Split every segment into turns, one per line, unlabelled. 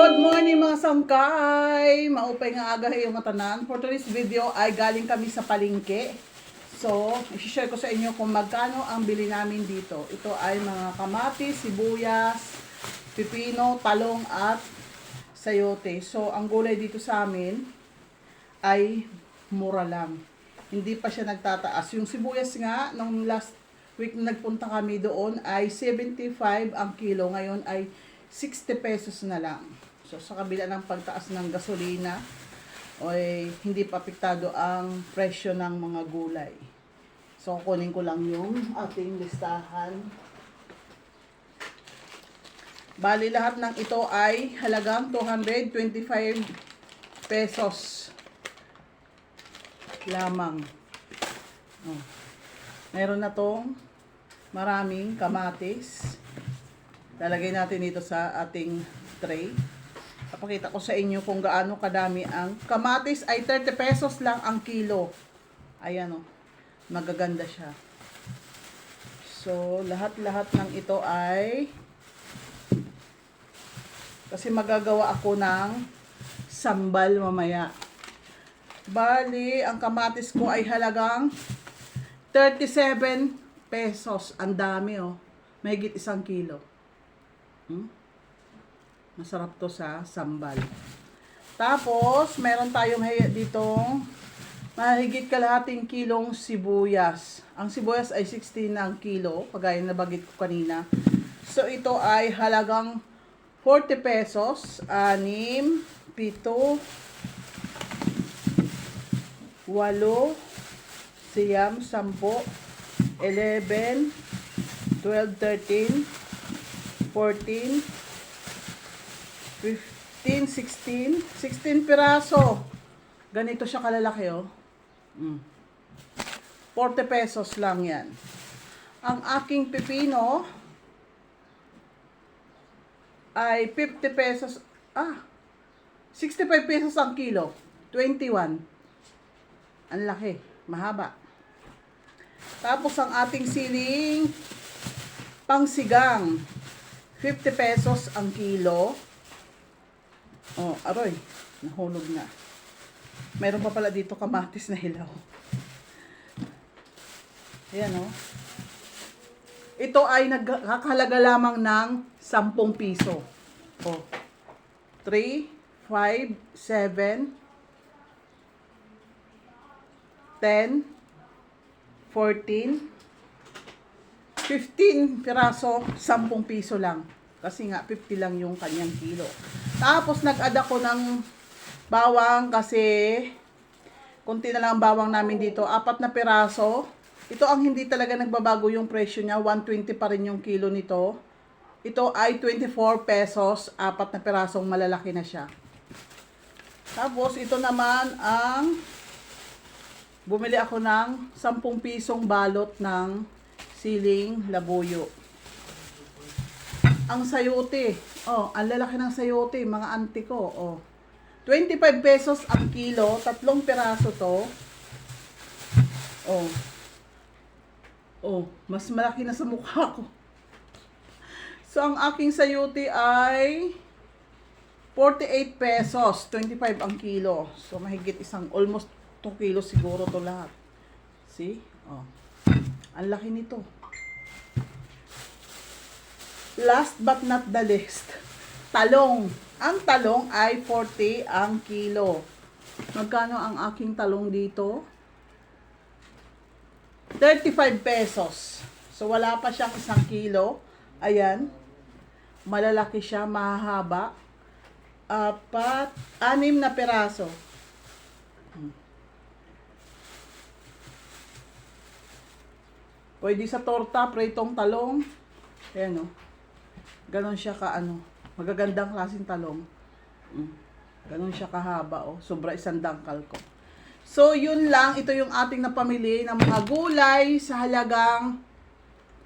Good morning mga sangkay! Maupay nga aga yung matanan. For today's video ay galing kami sa palengke. So, i-share ko sa inyo kung magkano ang bili namin dito. Ito ay mga kamatis, sibuyas, pipino, talong at sayote. So, ang gulay dito sa amin ay mura lang. Hindi pa siya nagtataas. Yung sibuyas nga, nung last week na nagpunta kami doon ay 75 ang kilo. Ngayon ay 60 pesos na lang. So, sa kabila ng pagtaas ng gasolina, ay hindi pa apektado ang presyo ng mga gulay. So, kunin ko lang yung ating listahan. Bali, lahat ng ito ay halagang 225 pesos lamang. Oh. Meron na tong maraming kamatis. Lalagay natin dito sa ating tray. Papakita ko sa inyo kung gaano kadami ang kamatis ay 30 pesos lang ang kilo. Ayan o. Magaganda siya. So, lahat-lahat ng ito ay kasi magagawa ako ng sambal mamaya. Bali, ang kamatis ko ay halagang 37 pesos. Ang dami oh. Mahigit 1 kilo. Masarap to sa sambal. Tapos, meron tayong ditong mahigit kalahating kilong sibuyas. Ang sibuyas ay 16 ang kilo, kagaya na bagit ko kanina. So, ito ay halagang 40 pesos, 6, 7, 8, 9, 10, 11, 12, 13, 14, 15, 16, 16 piraso. Ganito siya kalalaki oh. 40 pesos lang yan. Ang aking pipino ay 50 pesos. 65 pesos ang kilo. 21. Ang laki. Mahaba. Tapos ang ating siling pangsigang. 50 pesos ang kilo. Oh, aroy. Nahulog na. Meron pa pala dito kamatis na hilaw. Ayan oh. Ito ay nagkakahalaga lamang ng 10 piso. Oh. 3, 5, 7, 10, 14, 15 piraso, 10 piso lang. Kasi nga, 50 lang yung kanyang kilo. Tapos, nag-add ako ng bawang kasi konti na lang ang bawang namin dito. 4 na piraso. Ito ang hindi talaga nagbabago yung presyo niya. 120 pa rin yung kilo nito. Ito ay 24 pesos. 4 na pirasong malalaki na siya. Tapos, ito naman ang bumili ako ng 10 pisong balot ng siling labuyo. Ang sayote. Oh, ang lalaki ng sayote, mga auntie ko. Oh. 25 pesos ang kilo, 3 piraso to. Oh. Oh, mas malaki na sa mukha ko. So, ang aking sayote ay 48 pesos, 25 ang kilo. So, mahigit almost 2 kilos siguro to lahat. See? Oh. Ang laki nito. Last but not the least, talong. Ang talong ay 40 ang kilo. Magkano ang aking talong dito? 35 pesos. So, wala pa siyang 1 kilo. Ayan. Malalaki siya, mahahaba. 6 na piraso. Pwede sa torta, pritong talong. Ayan o. Ganon siya magagandang klaseng talong. Ganon siya kahaba o. Sobra 1 dangkal ko. So, yun lang. Ito yung ating napamili ng mga gulay sa halagang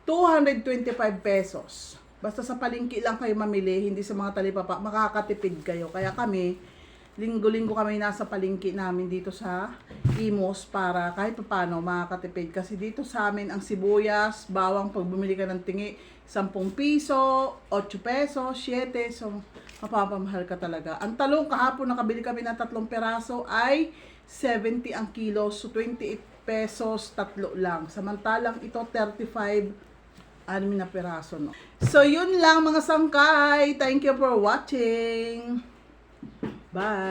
225 pesos. Basta sa palengke lang kayo mamili, hindi sa mga talipapa. Makakatipid kayo. Kaya kami, linggo-linggo kami nasa palengke namin dito sa Imos para kahit paano makakatipid. Kasi dito sa amin ang sibuyas, bawang pag bumili ka ng tingi, 10 piso, 8 pesos, 7. So, mapapamahal ka talaga. Ang talong kahapon nakabili kami ng 3 peraso ay 70 ang kilo. So, 28 pesos, 3 lang. Samantalang ito 35 na peraso, no? So, yun lang mga sangkay. Thank you for watching. Bye!